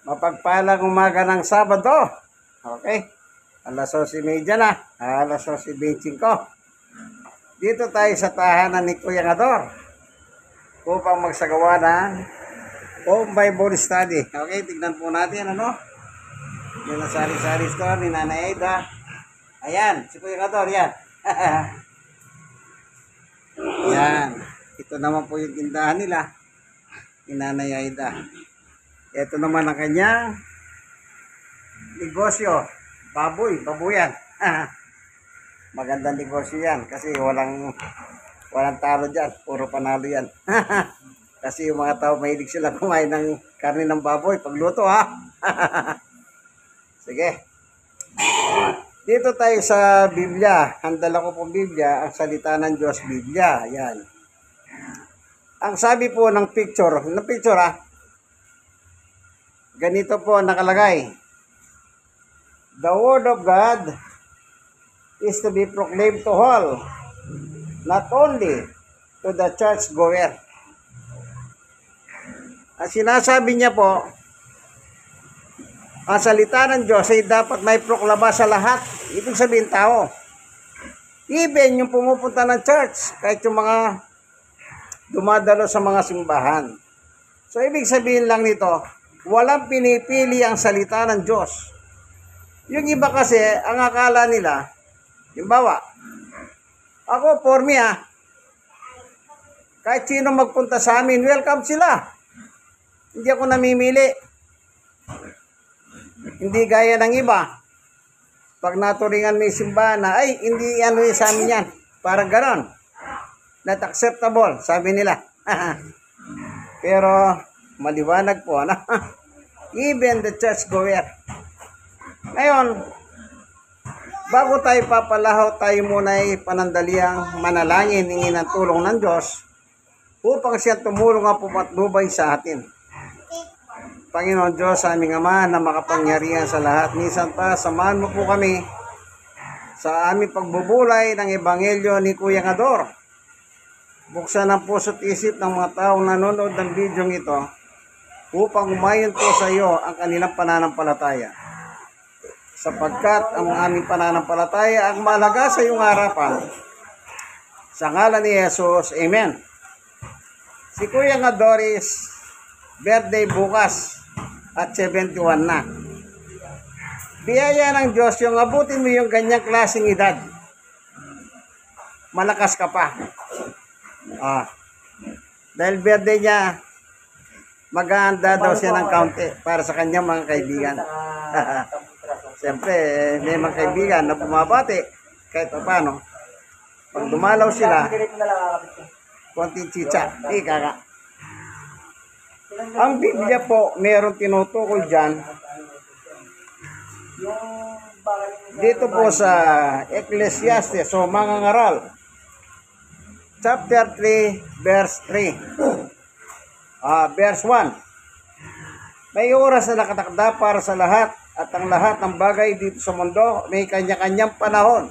Mapagpalang umaga ng Sabado. Okay? Alas 11:30 na. Alas 11:25. Dito tayo sa tahanan ni Kuya Ngador upang magsagawa ng home Bible study. Okay, tignan po natin ano. Yung nasari-sari store ni Nanay Aida. Ayan, si Kuya Ngador, yan. Yan. Ito naman po yung tindahan nila ni Nanay Aida. Ito naman ang kanyang negosyo. Babuyan. Magandang negosyo yan kasi walang talo dyan. Puro panalo yan. Kasi yung mga tao mahilig sila kumain ng karne ng baboy pagluto ha. Sige. Dito tayo sa Biblia. Handala ko pong Biblia, ang salita ng Diyos, Biblia. Yan. Ang sabi po ng picture ha. Ganito po nakalagay. The word of God is to be proclaimed to all, not only to the church goer. Ang sinasabi niya po, ang salita ng Diyos ay dapat may proklama sa lahat. Ibig sabihin tao. Even yung pumupunta ng church, kahit yung mga dumadalo sa mga simbahan. So ibig sabihin lang nito, walang pinipili ang salita ng Diyos. Yung iba kasi, ang akala nila, halimbawa, ako for me kahit sino magpunta sa amin, welcome sila. Hindi ako namimili. Hindi gaya ng iba. Pag naturingan may simbahan na, ay, hindi ano yung sa amin yan. Parang ganon. Not acceptable, sabi nila. Pero, maliwanag po, ano? Even the church goer. Ngayon, bago tayo papalaho, tayo muna ay panandaliang manalangin, hingin ng tulong ng Diyos upang siya tumulong at pumatnubay sa atin. Panginoon Diyos, aming Ama na makapangyarihan sa lahat, minsan pa, samahan mo po kami sa aming pagbubulay ng Ebanghelyo ni Kuya Ngador. Buksan ang puso't isip ng mga taong nanonood ng video ito upang umayon po sa iyo ang kanilang pananampalataya. Sapagkat ang aming pananampalataya ang mahalaga sa iyong harapan. Sa ngalan ni Jesus, Amen. Si Kuya Ngadoris, birthday bukas at 71 na. Biyaya ng Diyos yung abutin mo yung ganyang klaseng edad. Malakas ka pa. Dahil birthday niya, maghahanda daw siya ng kaunti para sa kanyang mga kaibigan. Siyempre, may mga kaibigan na bumabati kahit pa paano. Pag dumalaw sila, konting chicha. Kaka. Ang Biblia po, mayroong tinutukoy dyan. Dito po sa Ecclesiastes, so mga ngaral. Chapter 3, verse 3. Verse 1. May oras na nakatakda para sa lahat at ang lahat ng bagay dito sa mundo may kanya-kanyang panahon.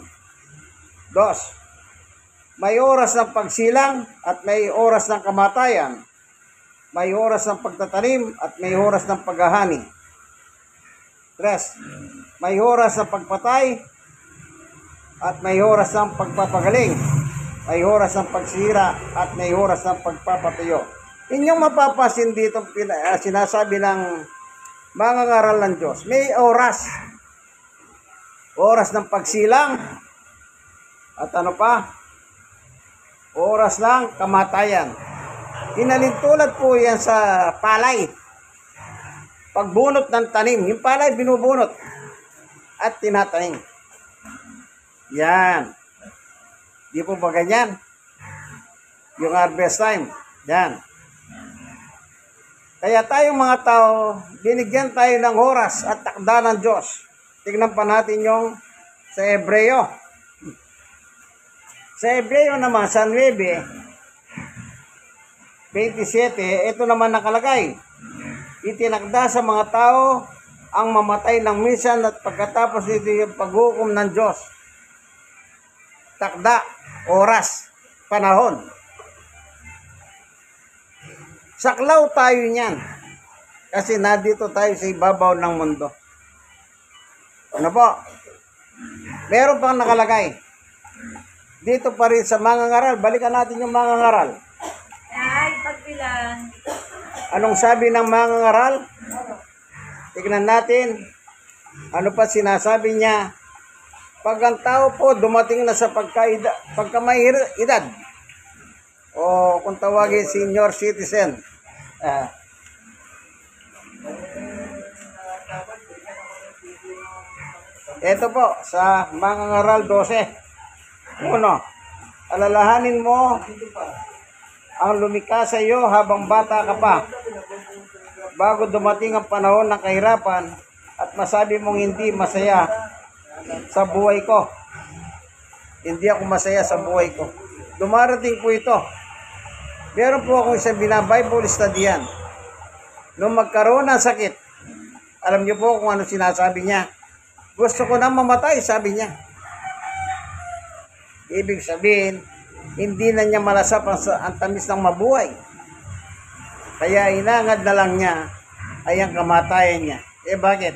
2. May oras ng pagsilang at may oras ng kamatayan. May oras ng pagtatanim at may oras ng paghahani. 3. May oras ng pagpatay at may oras ng pagpapagaling. May oras ng pagsira at may oras ng pagpapatayo. Inyong mapapasin dito sinasabi ng mga ngaral ng Diyos. May oras. Oras ng pagsilang. At ano pa? Oras ng kamatayan. Inalintulad po yan sa palay. Pagbunot ng tanim. Yung palay binubunot at tinatanim. Yan. Di po ba ganyan? Yung harvest time. Yan. Kaya tayong mga tao, binigyan tayo ng oras at takda ng Diyos. Tignan pa natin yung sa Hebreo. Sa Hebreo naman, sa 9:27, ito naman nakalagay. Itinakda sa mga tao ang mamatay ng minsan at pagkatapos nito yung paghukom ng Diyos. Takda, oras, panahon. Saklaw tayo niyan. Kasi nandito tayo sa ibabaw ng mundo. Ano po? Meron pang nakalagay. Dito pa rin sa mangangaral. Balikan natin yung mangangaral. Ay, pagpilan. Anong sabi ng mangangaral? Tignan natin. Ano pa sinasabi niya? Pag ang tao po dumating na sa pagkamay edad, o kung tawagin senior citizen, ito po, sa mangangaral 12. Uno, alalahanin mo ang lumikha sa iyo habang bata ka pa, bago dumating ang panahon ng kahirapan at masabi mong hindi masaya sa buhay ko. Hindi ako masaya sa buhay ko. Dumarating po ito. Meron po akong isang Bible study yan. Nung magkaroon ng sakit, alam niyo po kung ano sinasabi niya. Gusto ko na mamatay, sabi niya. Ibig sabihin, hindi na niya malasap ang tamis ng mabuhay. Kaya inangad na lang niya ay ang kamatayan niya. Eh bakit?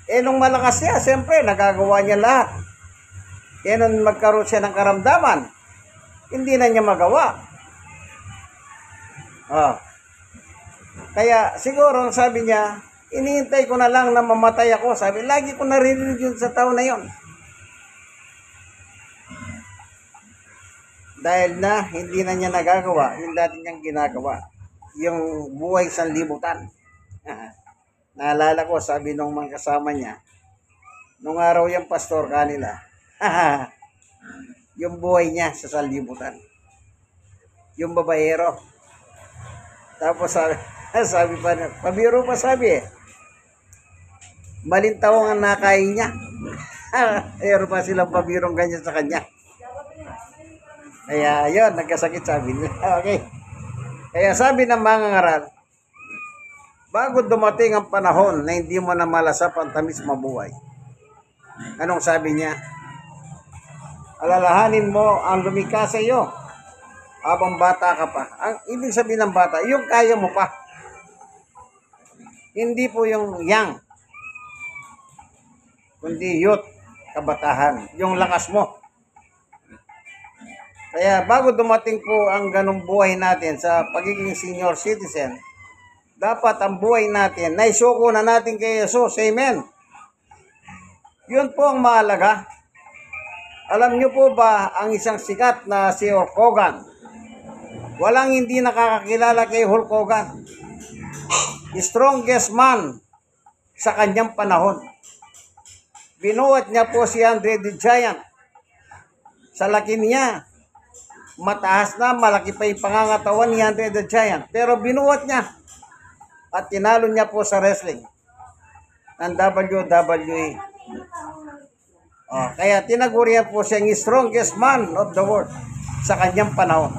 Eh nung malakas siya, siyempre nagagawa niya lahat. Eh nung magkaroon siya ng karamdaman, hindi na niya magawa. Kaya siguro sabi niya, iniintay ko na lang na mamatay ako. Sabi, lagi ko narinig yun sa tao na yon. Dahil na hindi na niya nagagawa yung dati niyang ginagawa. Yung buhay sa libutan. Naalala ko, sabi nung mga kasama niya, nung araw yung pastor kanila, yung buhay niya sa sanlibutan. Yung babaero. Tapos sabi pa niya, pabiro pa sabi malintawang ang nakain niya. Mayroon pa silang pabirong ganyan sa kanya. Kaya yun, nagkasakit sabi nila. Okay. Kaya sabi ng mga ngaral, bago dumating ang panahon na hindi mo na malasap ang tamis mabuhay. Anong sabi niya? Alalahanin mo ang lumikha sa iyo habang bata ka pa. Ang ibig sabihin ng bata, yung kaya mo pa. Hindi po yung young, kundi youth, kabatahan. Yung lakas mo. Kaya bago dumating po ang ganong buhay natin sa pagiging senior citizen, dapat ang buhay natin, naisuko na natin kay Jesus. Amen. Yun po ang mahalaga. Alam niyo po ba ang isang sikat na si Hulk Hogan? Walang hindi nakakakilala kay Hulk Hogan. Strongest man sa kanyang panahon. Binuhat niya po si Andre the Giant. Sa laki niya, mataas na, malaki pa yung pangangatawan ni Andre the Giant. Pero binuhat niya at tinalo niya po sa wrestling ng WWE. Kaya tinagurihan po siyang strongest man of the world sa kanyang panahon.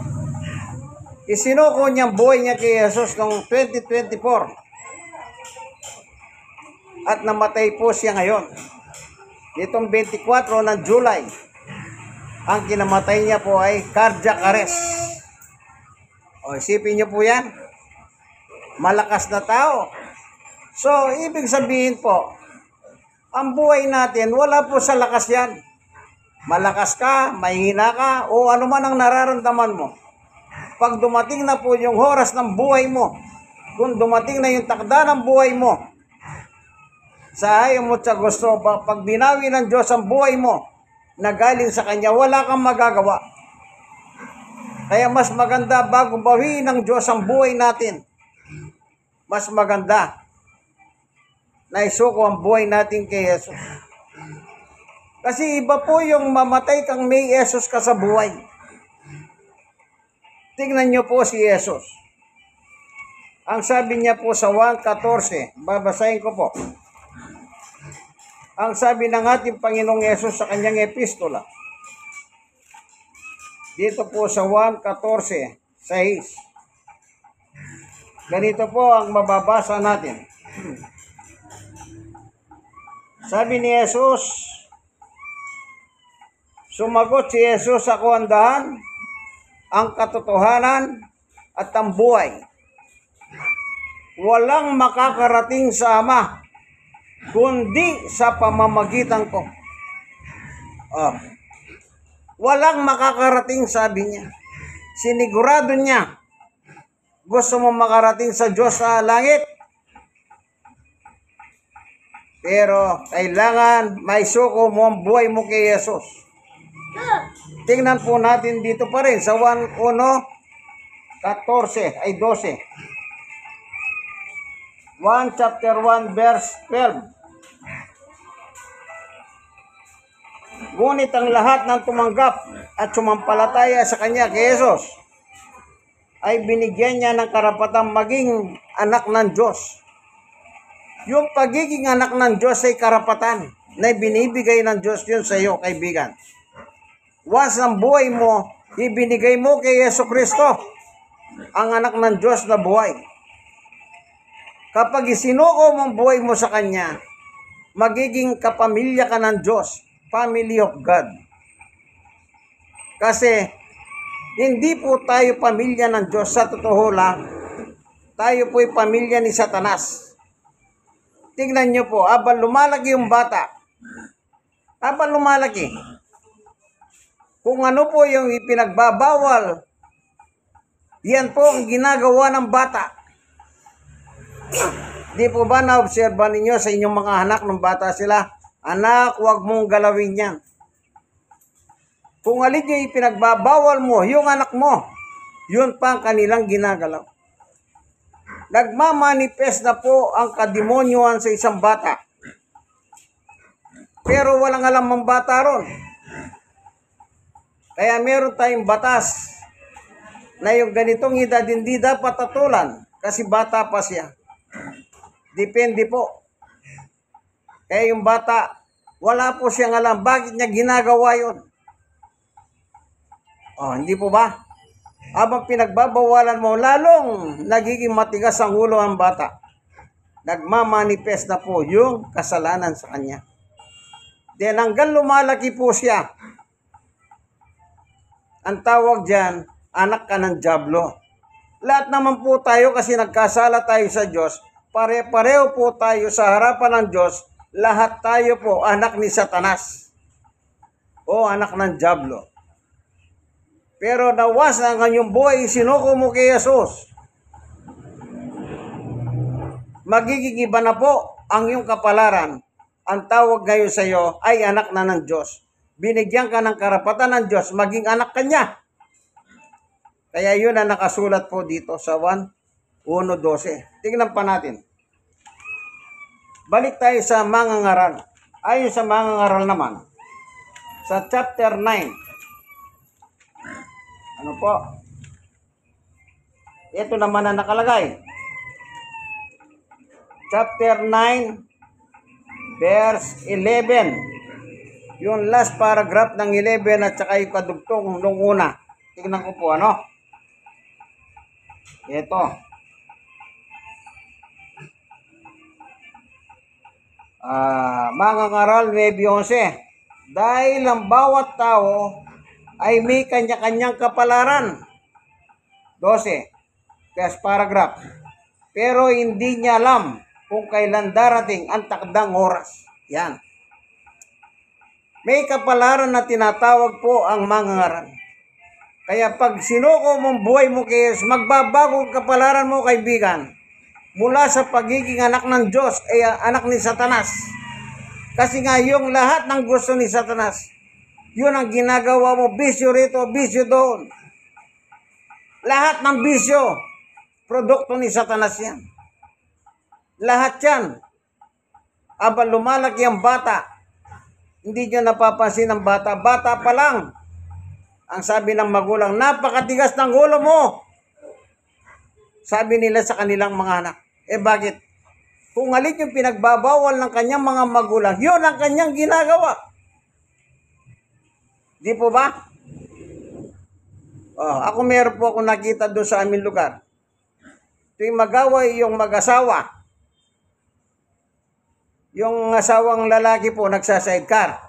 Isinuko niyang buhay niya kay Jesus noong 2024. At namatay po siya ngayon. Nitong 24 ng July, ang kinamatay niya po ay cardiac arrest. Isipin niyo po yan. Malakas na tao. So, ibig sabihin po, ang buhay natin, wala po sa lakas yan. Malakas ka, mahina ka, o ano man ang nararamdaman mo. Pag dumating na po yung oras ng buhay mo, kung dumating na yung takda ng buhay mo, sa ayaw mo sa gusto, pag binawi ng Diyos ang buhay mo, na galing sa Kanya, wala kang magagawa. Kaya mas maganda bago bawiin ng Diyos ang buhay natin, mas maganda na isuko ang buhay natin kay Jesus. Kasi iba po yung mamatay kang may Jesus ka sa buhay. Tingnan niyo po si Jesus. Ang sabi niya po sa 1:14, babasahin ko po. Ang sabi ng ating Panginoong Yesus sa kanyang epistola, dito po sa 1:14, ganito po ang mababasa natin. Sabi ni Jesus, sumagot si Jesus, ako ang daan, ang katotohanan at ang buhay. walang makakarating sa Ama, kundi sa pamamagitan ko. Oh. Walang makakarating, sabi niya. Sinigurado niya. Gusto mo makarating sa Diyos sa langit? Pero kailangan may suko mo ang buhay mo kay Jesus. Tingnan po natin dito pa rin sa 1:14 ay 12. 1 chapter 1 verse 12. Ngunit ang lahat ng tumanggap at sumampalataya sa Kanya, kay Jesus, ay binigyan niya ng karapatang maging anak ng Diyos. Yung pagiging anak ng Diyos ay karapatan na binibigay ng Diyos yun sa iyo, kaibigan. Once ang buhay mo, ibinigay mo kay Yesu Kristo, ang anak ng Diyos na buhay. Kapag isinuko mo ang buhay mo sa Kanya, magiging kapamilya ka ng Diyos, family of God. Kasi, hindi po tayo pamilya ng Diyos, sa totoo lang, tayo po'y pamilya ni Satanas. Tingnan nyo po, habang lumalaki yung bata, habang lumalaki, kung ano po yung ipinagbabawal, yan po ang ginagawa ng bata. Di po ba na-obserba ninyo sa inyong mga anak ng bata sila? Anak, huwag mong galawin yan. Kung alin yung ipinagbabawal mo, yung anak mo, yun pa ang kanilang ginagalaw. Nagmamanifest na po ang kademonyohan sa isang bata. Pero walang alam ang bata ron. Kaya meron tayong batas na yung ganitong edad hindi dapat tatulan kasi bata pa siya. Depende po. Kaya yung bata, wala po siyang alam bakit niya ginagawa yun. Oh, hindi po ba? Habang pinagbabawalan mo, lalong nagiging matigas ang ulo ang bata. Nagmamanifest na po yung kasalanan sa kanya. Then hanggang lumalaki po siya, ang tawag dyan, anak ka ng dyablo. Lahat naman po tayo kasi nagkasala tayo sa Diyos, pare-pareho po tayo sa harapan ng Diyos, lahat tayo po anak ni Satanas o anak ng dyablo. Pero nawas ang kanyang buhay, sinuko mo kay Jesus. Magiging iba na po ang iyong kapalaran. Ang tawag ngayon sa iyo ay anak na ng Diyos. Binigyan ka ng karapatan ng Diyos, maging anak ka niya. Kaya yun ang nakasulat po dito sa 1:12. Tingnan pa natin. Balik tayo sa mangangaral. Ayon sa mangangaral naman, sa chapter 9. Ano po? Ito naman ang nakalagay. Chapter 9, verse 11. Yung last paragraph ng 11 at saka yung kadugtong nung una. Tingnan ko po, ano? Ito. Mangangaral 9:11. Dahil ang bawat tao ay may kanya-kanyang kapalaran. 12. Last paragraph. Pero hindi niya alam kung kailan darating ang takdang oras. Yan. May kapalaran na tinatawag po ang mangangaral. Kaya pag sinuko mong buhay mo kay Jesus, magbabago ang kapalaran mo, kaibigan. Mula sa pagiging anak ng Diyos ay anak ni Satanas. Kasi nga yung lahat ng gusto ni Satanas, yun ang ginagawa mo, bisyo rito, bisyo doon. Lahat ng bisyo, produkto ni Satanas yan. Lahat yan. Aba lumalaki ang bata, hindi nyo napapansin ang bata. Bata pa lang. Ang sabi ng magulang, napakatigas ng ulo mo. Sabi nila sa kanilang mga anak. Eh bakit? Kung alin yung pinagbabawal ng kanyang mga magulang, yun ang kanyang ginagawa. Di po ba? Ako meron po akong nakita doon sa aming lugar. Tuwing mag-away yung mag-asawa, yung asawang lalaki po nagsasidecar.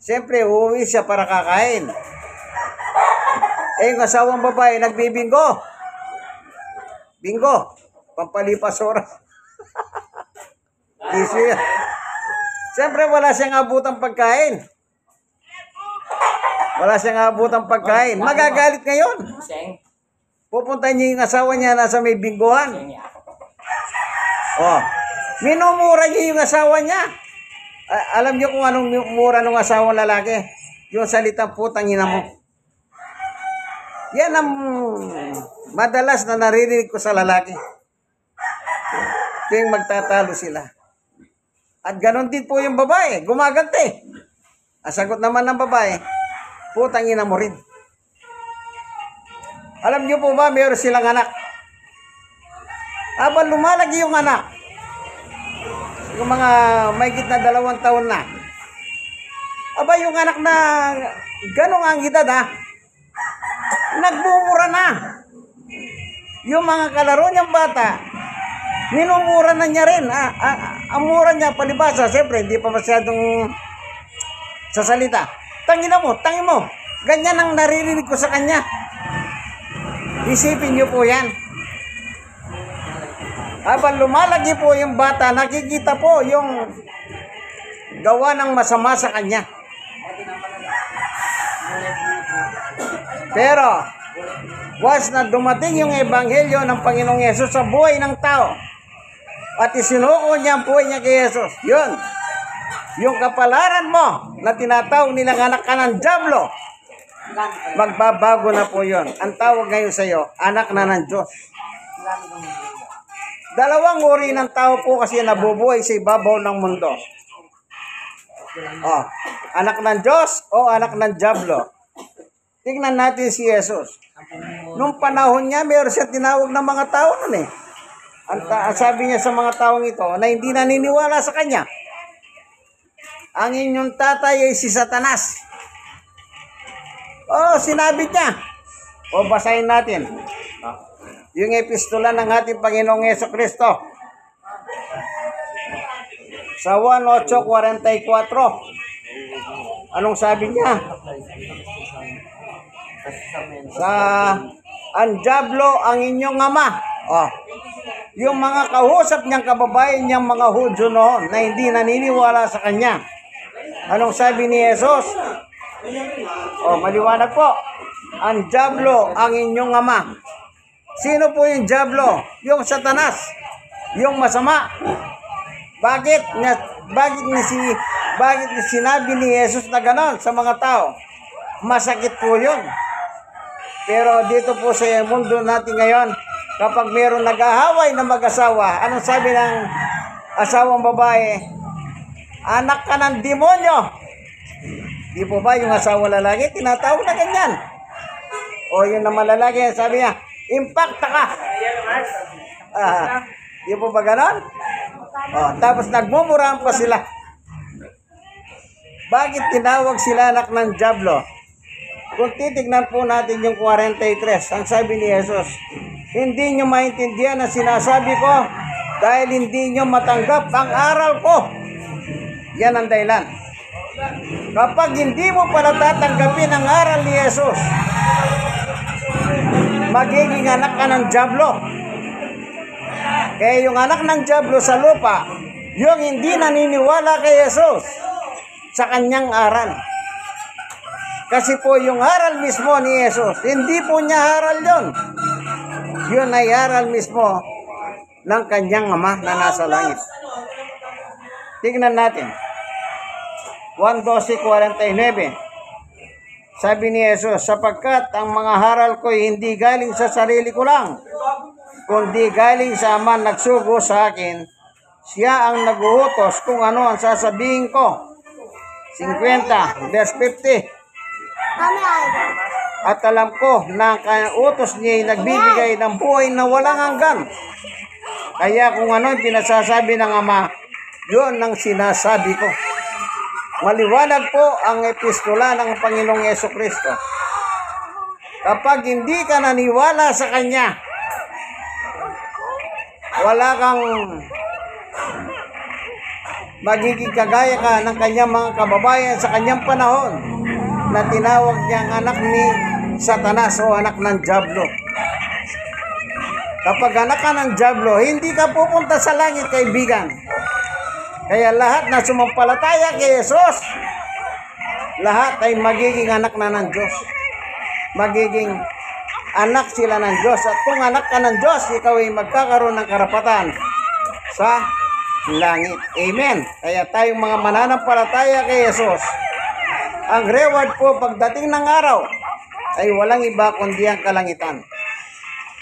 Siyempre, uuwi siya para kakain. Eh, yung asawang babae nagbibingo. Bingo. pampalipas oras. Easy yan. Siyempre, wala siyang abutang pagkain. Wala siyang abutang pagkain. Magagalit ngayon. Pupunta niya yung asawa niya nasa may bingguhan. Oh, minumura niya yung asawa niya. Alam niyo kung anong mura ng asawang lalaki? Yung salitang putang ina mo. Yan ang madalas na naririnig ko sa lalaki. Tuwing magtatalo sila. At ganon din po yung babae, gumaganti. Ang sagot naman ng babae, putang ina mo rin. Alam niyo po ba, mayroon silang anak. Habang lumalaki yung anak, yung mga mahigit na 2 taon na, aba yung anak na ganong ang edad nagmumura na. Yung mga kalaro niyang bata, minumura na niya rin. Ang mura niya, palibasa, siyempre, hindi pa masyadong sa salita. Tangin mo. Ganyan ang naririnig ko sa kanya. Isipin niyo po yan. Habang lumalaki po yung bata, nakikita po yung gawa ng masama sa kanya. Pero, once na dumating yung ebanghelyo ng Panginoong Yesus sa buhay ng tao, at isinuko niya ang buhay niya kay Yesus, yun, yung kapalaran mo na tinatawag nilang anak ka ng dyablo, magbabago na po yun. Ang tawag ngayon sa iyo, anak na ng Diyos. Dalawang uri ng tao po kasi nabubuhay sa ibabaw ng mundo. Oh, anak ng Diyos o anak ng dyablo. Tingnan natin si Jesus. Nung panahon niya, mayroon siya tinawag ng mga tao nun eh. Ang sabi niya sa mga taong ito na hindi naniniwala sa kanya. Ang inyong tatay ay si Satanas. Oh, sinabi niya. O basahin natin. Yung epistola ng ating Panginoong Jesucristo. Sa 1:8:44. Anong sabi niya? Ang dyablo ang inyong ama. Oh. Yung mga kausap niyang kababayan niyang mga Hudyo noon na hindi naniniwala sa kanya. Anong sabi ni Jesus? Oh, maliwanag po. Ang dyablo ang inyong ama. Sino po yung dyablo? Yung Satanas. Yung masama. Bakit sinabi ni Jesus na ganon sa mga tao? Masakit po yun. Pero dito po sa mundo natin ngayon, kapag mayroong nag-ahaway na mag-asawa, anong sabi ng asawang babae? Anak ka ng demonyo. Di po ba yung asawa lalaki, tinatawag na ganyan? O yun naman lalaki, sabi niya, impacta ka. Di po ba ganon? Tapos nagmumurahan pa sila. Bakit tinawag sila anak ng dyablo? Kung titignan po natin yung 43, ang sabi ni Jesus, hindi nyo maintindihan ang sinasabi ko dahil hindi nyo matanggap ang aral ko. Yan ang dahilan. Kapag hindi mo pala tatanggapin ang aral ni Jesus, magiging anak ka ng dyablo. Kaya yung anak ng dyablo sa lupa, yung hindi naniniwala kay Jesus sa kanyang aral. Kasi po yung aral mismo ni Jesus, hindi po niya aral yon. Yun ay aral mismo ng kanyang ama na nasa langit. Tingnan natin. 1:12:49. Sabi ni Jesus, sapagkat ang mga haral ko hindi galing sa sarili ko lang, kundi galing sa ama nagsugo sa akin. Siya ang naguutos kung ano ang sasabihin ko. 50, verse 50. At alam ko na ang utos niya ay nagbibigay ng buhay na walang hanggan. Kaya kung ano ang pinasasabi ng Ama, yun ang sinasabi ko. Maliwanag po ang epistola ng Panginoong Jesucristo. Kapag hindi ka naniwala sa Kanya, wala kang magiging kagaya ka ng kanyang mga kababayan sa kanyang panahon na tinawag niyang anak ni Satanas o anak ng dyablo. Kapag anak ka ng Diablo, hindi ka pupunta sa langit, kaibigan. Kaya lahat na sumampalataya kay Jesus, lahat ay magiging anak na ng Diyos. Magiging anak sila ng Diyos. At kung anak ka ng Diyos, ikaw ay magkakaroon ng karapatan sa langit. Amen. Kaya tayong mga mananampalataya kay Jesus, ang reward po pagdating ng araw ay walang iba kundi ang kalangitan.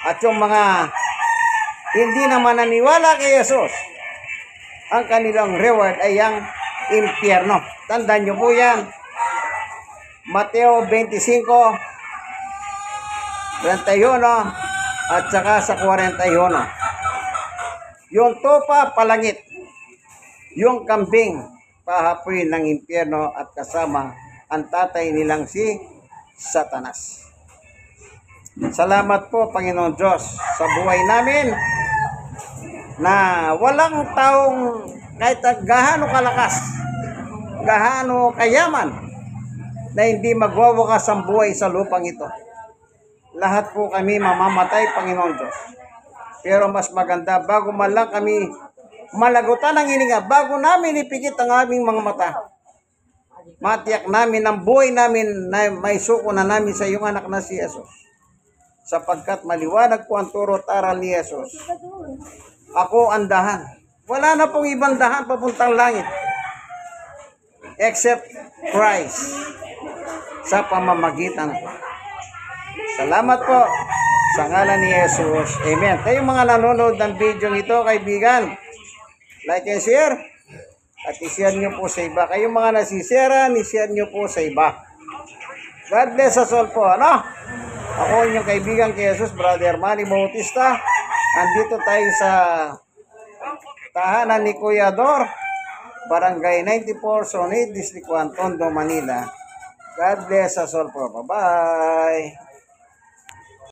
At yung mga hindi naman naniwala kay Jesus, ang kanilang reward ay ang impyerno. Tandaan nyo po yan. Mateo 25, 31 at saka sa 41. Yung tupa, palangit. Yung kambing, pahapoy ng impyerno at kasama ang tatay nilang si Satanas. Salamat po, Panginoon Diyos, sa buhay namin na walang taong kahit gaano kalakas, gaano kayaman na hindi magwawakas ang buhay sa lupang ito. Lahat po kami mamamatay, Panginoon Diyos. Pero mas maganda, bago man lang kami malagutan ng hininga, bago namin ipikit ang aming mga mata, matiyak namin ang buhay namin na may suko na namin sa iyong anak na si Jesus. Sapagkat maliwanag po ang turo at aral ni Jesus. Ako ang dahan. Wala na pong ibang dahan papuntang langit except Christ sa pamamagitan ko. Salamat po sa ngalan ni Jesus. Amen. Kayong mga nanonood ng video ito, kaibigan, like and share. At i-share nyo po sa iba. Kayong mga nasisira, i-share nyo po sa iba. God bless us all po. Ano? Ako inyong kaibigan kay Jesus, Brother Manny Bautista. Andito tayo sa tahanan ni Kuya Dor, Barangay 94, Zone 8, District 1, Tondo, Manila. God bless us all po. Bye-bye.